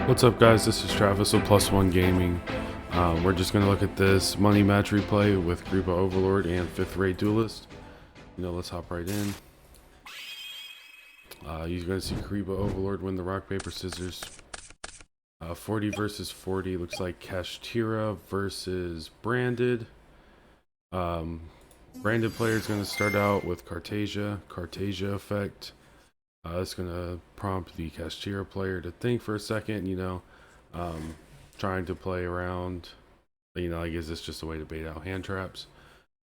What's up, guys? This is Travis with Plus One Gaming. We're just going to look at this money match replay with Kariba Overlord and 5thRateDuelist. Let's hop right in. You're going to see Kariba Overlord win the rock, paper, scissors. 40 versus 40. Looks like Kashtira versus Branded. Branded player is going to start out with Cartasia effect. It's going to prompt the Kashtira player to think for a second, trying to play around. I guess it's just a way to bait out hand traps.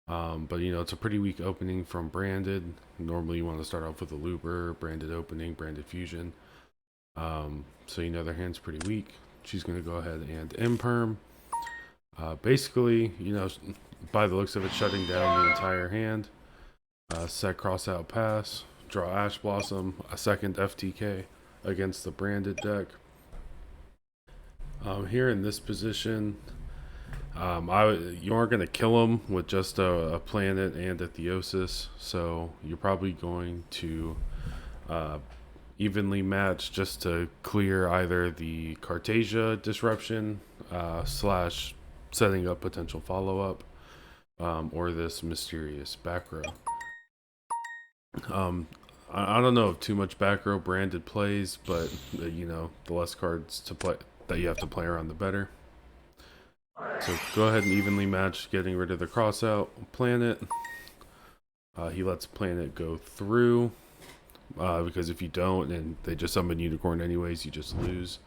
But it's a pretty weak opening from Branded. Normally you want to start off with a looper, Branded opening, Branded fusion. So their hand's pretty weak. She's going to go ahead and imperm. Basically, by the looks of it, shutting down the entire hand. Set cross out pass. Draw Ash Blossom, a second FTK against the Branded deck. Here in this position, you aren't going to kill him with just a planet and a Theosis, so you're probably going to evenly match just to clear either the Cartasia disruption slash setting up potential follow-up or this mysterious back row. I don't know if too much back row Branded plays, but the less cards to play that you have to play around, the better. So go ahead and evenly match, getting rid of the cross out planet. He lets planet go through because if you don't and they just summon unicorn anyways, you just lose.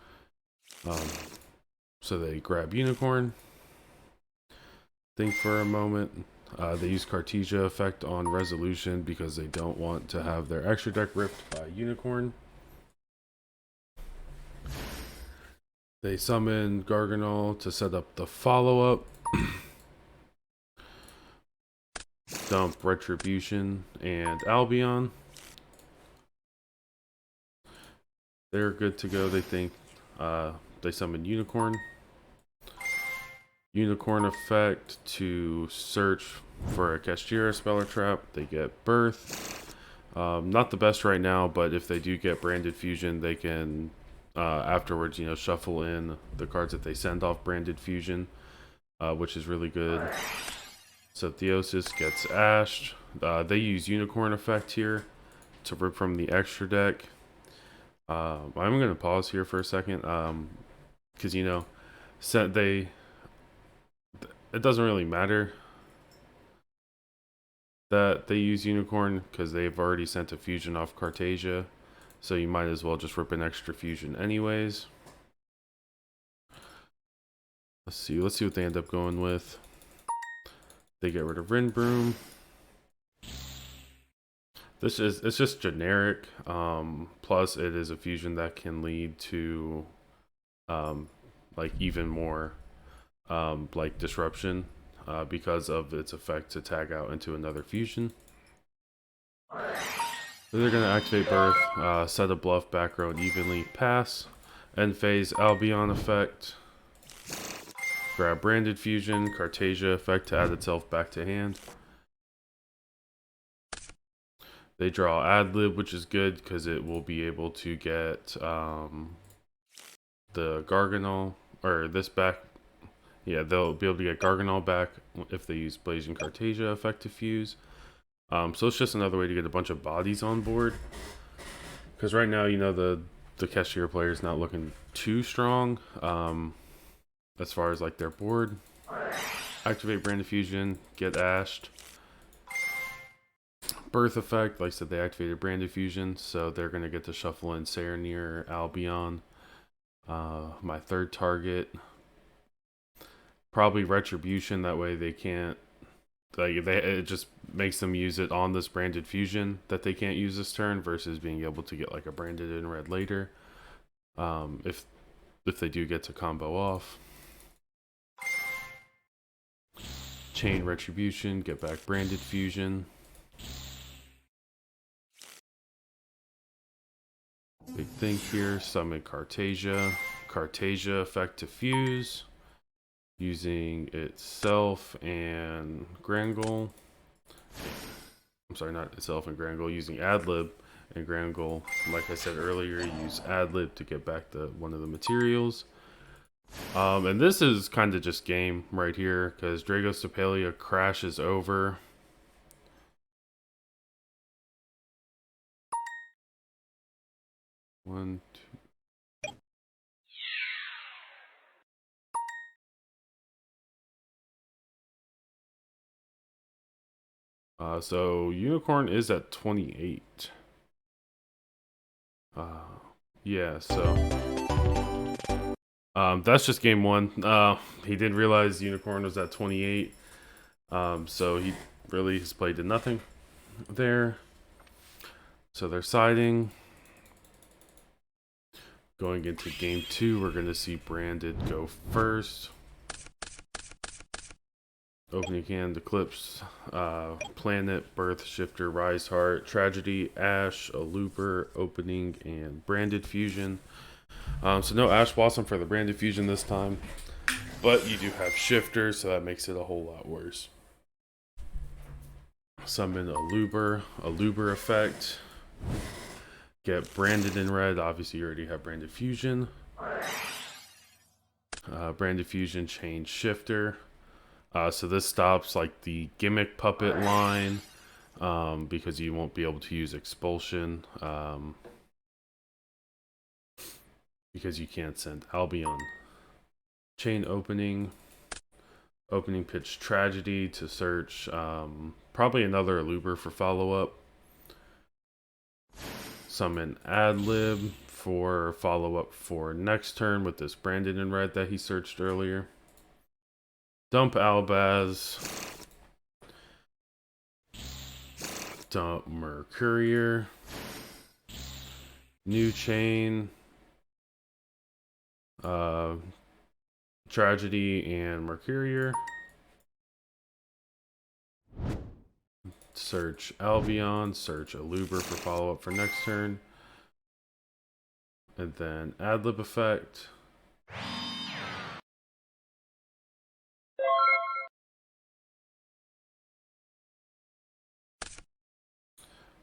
So they grab unicorn. Think for a moment. They use Cartasia effect on resolution because they don't want to have their extra deck ripped by unicorn. They summon Garganol to set up the follow-up. Dump Retribution and Albion. They're good to go. They think they summon Unicorn. Unicorn effect to search for a Kashtira spell or trap. They get Birth. Not the best right now, but if they do get Branded Fusion, they can afterwards, shuffle in the cards that they send off Branded Fusion, which is really good. So Theosis gets ashed. They use Unicorn effect here to rip from the extra deck. I'm going to pause here for a second because, it doesn't really matter that they use Unicorn because they've already sent a fusion off Cartasia, so you might as well just rip an extra fusion anyways. Let's see what they end up going with. They get rid of Rinbroom. It's just generic. Plus it is a fusion that can lead to like even more like disruption because of its effect to tag out into another fusion. So they're going to activate Birth, set a bluff, back row, and evenly pass. End phase Albion effect. Grab Branded Fusion, Cartasia effect to add itself back to hand. They draw Adlib, which is good because it will be able to get the Garganol, or this back. Yeah, they'll be able to get Garganol back if they use Blazing Cartasia effect to fuse. So it's just another way to get a bunch of bodies on board. Because right now, the Kashtira player is not looking too strong as far as like their board. Activate Branded Fusion, get ashed. Birth effect, like I said, they activated Branded Fusion, so they're going to get to shuffle in Saranir, Albion, my third target. Probably Retribution, that way they can't, it just makes them use it on this Branded Fusion that they can't use this turn versus being able to get like a Branded in red later if they do get to combo off. Chain Retribution, get back Branded Fusion. Big thing here, summon Cartasia effect to fuse using itself and Grangol. I'm sorry, not itself in Grand Goal, using Adlib in Grand Goal. Like I said earlier, use Adlib to get back one of the materials. And this is kind of just game right here because Dragostapelia crashes over. One, two. So Unicorn is at 28. Yeah, so that's just game one. He didn't realize Unicorn was at 28. So he really has played to nothing there. So they're siding. Going into game two, we're going to see Branded go first. Opening hand, Eclipse, Planet, Birth, Shifter, Rise Heart, Tragedy, Ash, a Looper, Opening, and Branded Fusion. So no Ash Blossom for the Branded Fusion this time. But you do have Shifter, so that makes it a whole lot worse. Summon a Looper effect. Get Branded in red. Obviously, you already have Branded Fusion. Branded Fusion, change Shifter. So this stops like the gimmick puppet line because you won't be able to use Expulsion because you can't send Albion. Chain opening pitch Tragedy to search probably another Looper for follow-up. Summon Adlib for follow-up for next turn with this Branded in red that he searched earlier. Dump Albaz. Dump Mercurier. New chain. Tragedy and Mercurier. Search Albion. Search a Looper for follow-up for next turn. And then Adlib effect.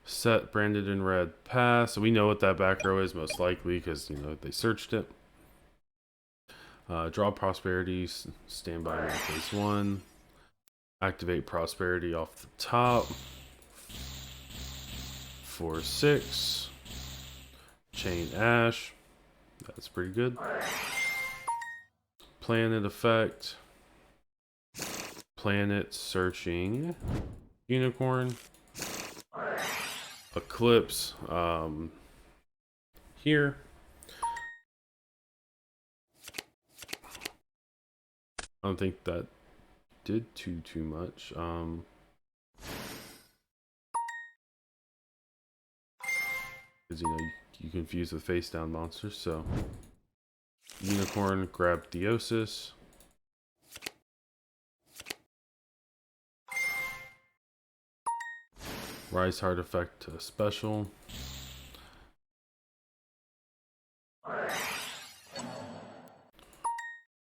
Set Branded in red pass. So we know what that back row is most likely because they searched it. Draw Prosperity, standby in phase 1. Activate Prosperity off the top. 4/6. Chain Ash. That's pretty good. Planet effect. Planet searching Unicorn. Eclipse here. I don't think that did too much. Because you confuse with face down monsters. So Unicorn, grab Theosis. Rise Heart effect to special.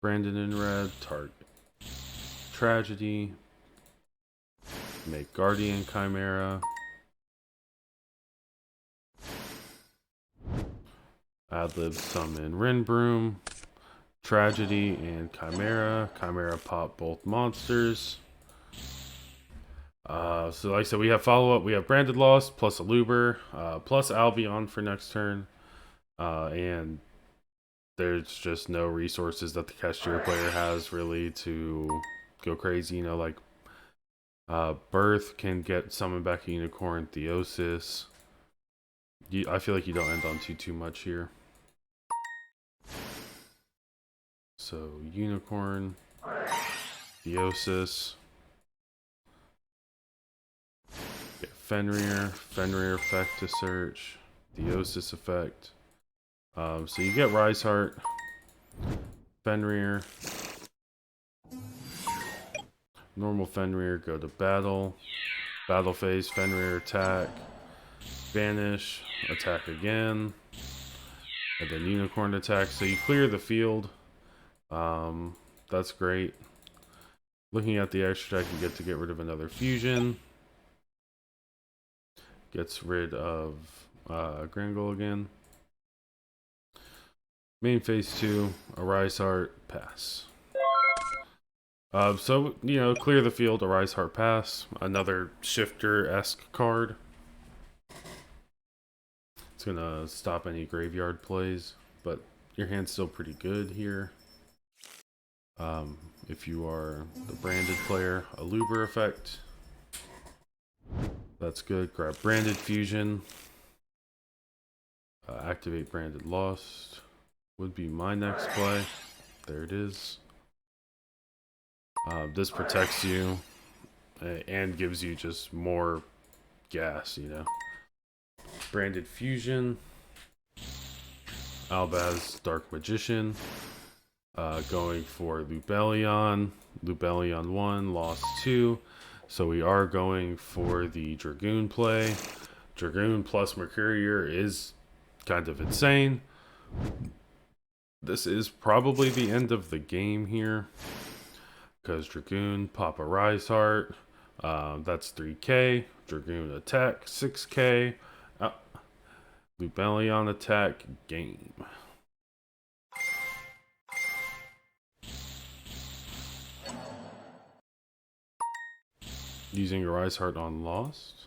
Branded in red, target Tragedy. Make Guardian Chimera. Adlib summon Rinbroom. Tragedy and Chimera. Chimera pop both monsters. So like I said, we have follow-up. We have Branded Lost plus a Looper plus Albion for next turn. And there's just no resources that the Kashtira player has really to go crazy. Like Birth can get summoned back a Unicorn. Theosis. I feel like you don't end on too much here. So Unicorn. Theosis. Get Fenrir effect to search, Theosis effect. So you get Rise Heart, Fenrir, normal Fenrir, go to battle phase, Fenrir attack, banish, attack again, and then Unicorn attack. So you clear the field. That's great. Looking at the extra deck, you get to get rid of another fusion. Gets rid of Grangle again. Main phase 2, Arise Heart, pass. So, you know, clear the field, Arise Heart, pass. Another Shifter-esque card. It's gonna stop any graveyard plays, but your hand's still pretty good here. If you are the branded player, a Luber effect. That's good. Grab Branded Fusion. Activate Branded Lost. Would be my next play. There it is. This protects you and gives you just more gas, you know. Branded Fusion. Albaz Dark Magician. Going for Lubellion. Lubellion 1, lost 2. So we are going for the Dragoon play. Dragoon plus Mercurier is kind of insane. This is probably the end of the game here. Because Dragoon, pop a Rise Heart. That's 3k. Dragoon attack, 6k. Lubellion attack, game. Using your Rise Heart on Lost.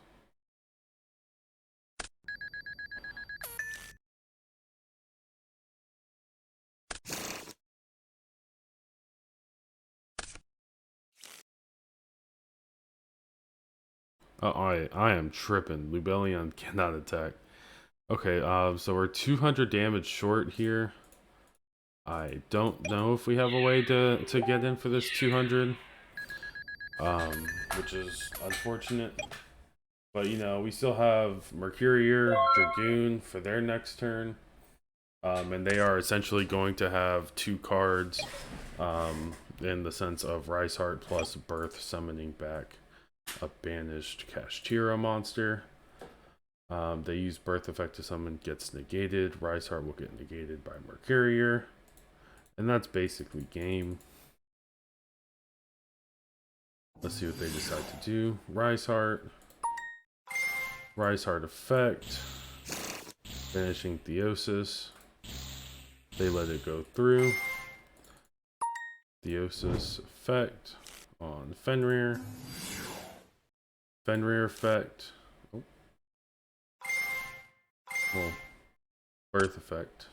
I am tripping. Lubellion cannot attack. Okay, so we're 200 damage short here. I don't know if we have a way to get in for this 200. Which is unfortunate. But, you know, we still have Mercurier, Dragoon for their next turn. And they are essentially going to have 2 cards in the sense of Rise Heart plus Birth summoning back a banished Kashtira monster. They use Birth effect to summon, gets negated. Rise Heart will get negated by Mercurier. And that's basically game. Let's see what they decide to do. Rise Heart effect. Banishing Theosis. They let it go through. Theosis effect on Fenrir. Fenrir effect. Oh. Well, Birth effect.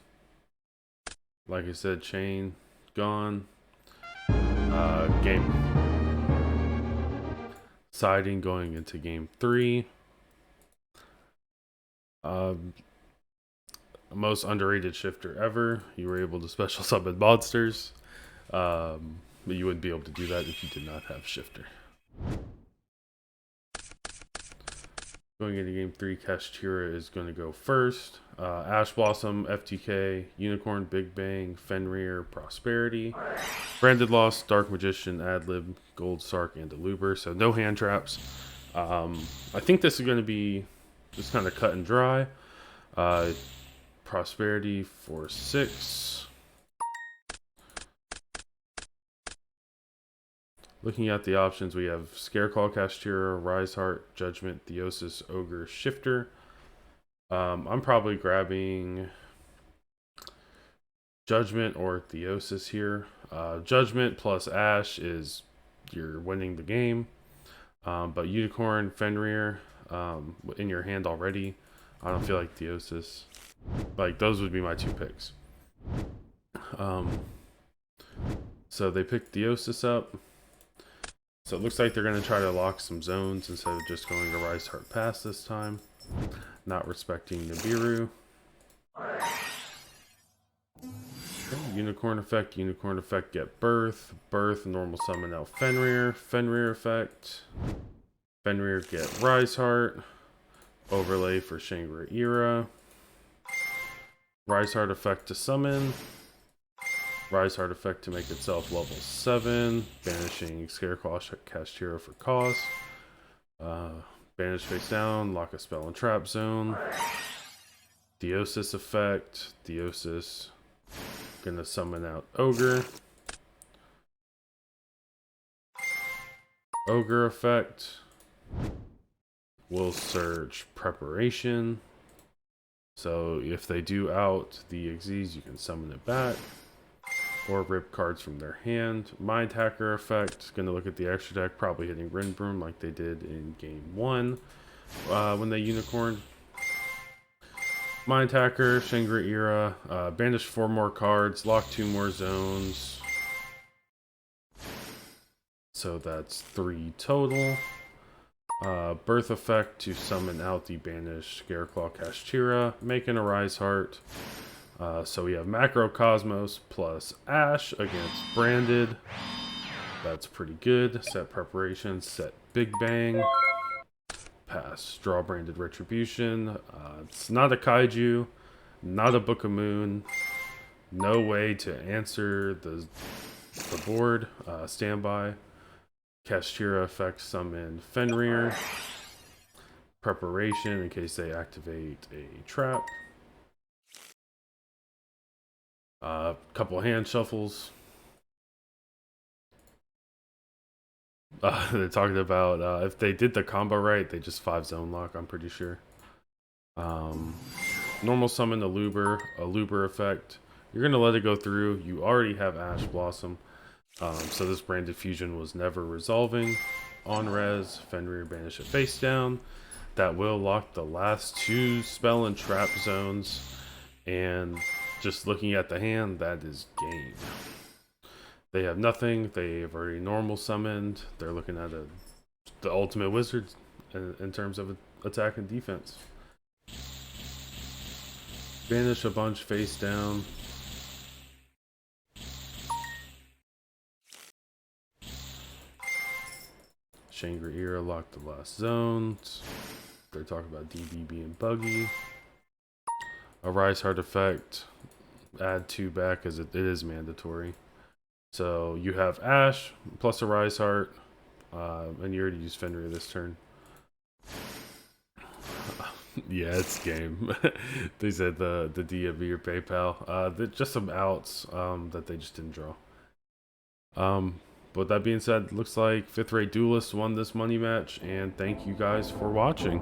Like I said, chain gone. Game. Siding going into game 3. Most underrated shifter ever. You were able to special summon monsters. But you wouldn't be able to do that if you did not have shifter. Going into game 3, Kashtira is going to go first. Ash Blossom, FTK, Unicorn, Big Bang, Fenrir, Prosperity, Branded Lost, Dark Magician, Adlib, Gold Sark, and Deluber. So no hand traps. I think this is going to be just kind of cut and dry. Prosperity for 6. Looking at the options, we have Scareclaw, Kashtira, Rise Heart, Judgment, Theosis, Ogre, Shifter. I'm probably grabbing Judgment or Theosis here. Judgment plus Ash is you're winning the game. But Unicorn, Fenrir in your hand already. I don't feel like Theosis. Like, those would be my 2 picks. So they picked Theosis up. So it looks like they're going to try to lock some zones instead of just going to Rise Heart Pass this time. Not respecting Nibiru. Okay, Unicorn effect, get Birth. Birth, normal summon out Fenrir. Fenrir effect. Fenrir get Rise Heart. Overlay for Shangri-Era. Rise Heart effect to summon. Rise Heart effect to make itself level 7. Banishing Scareclaw, Kashtira for cost. Banish face down, lock a spell and trap zone. Theosis effect. Theosis gonna summon out Ogre. Ogre effect. We'll search preparation. So if they do out the Xyz, you can summon it back or rip cards from their hand. Mind Hacker effect, going to look at the extra deck, probably hitting Rin Broom like they did in game 1 when they unicorned. Mind Hacker, Shangri-Era, banish 4 more cards, lock 2 more zones. So that's 3 total. Birth effect to summon out the banished Scareclaw Kashtira, making a Rise Heart. So we have Macrocosmos plus Ash against Branded. That's pretty good. Set Preparation, set Big Bang. Pass. Draw Branded Retribution. It's not a Kaiju, not a Book of Moon. No way to answer the board. Standby. Kashtira effect summon Fenrir. Preparation in case they activate a trap. Couple hand shuffles. They're talking about if they did the combo right, they just 5 zone lock, I'm pretty sure. Normal summon a Luber effect. You're going to let it go through. You already have Ash Blossom. So this Branded Fusion was never resolving. On res, Fenrir banish it face down. That will lock the last 2 spell and trap zones. And just looking at the hand, that is game. They have nothing. They've already normal summoned. They're looking at the ultimate wizard in terms of attack and defense. Banish a bunch face down. Shangri-Era locked the last zones. They're talking about DB being buggy. A Rise Heart effect. Add 2 back as it is mandatory. So you have Ash plus a Rise Heart. And you already used Fenrir this turn. Yeah, it's game. They said the D of your PayPal. Just some outs that they just didn't draw. But that being said, looks like 5th Rate Duelist won this money match, and thank you guys for watching.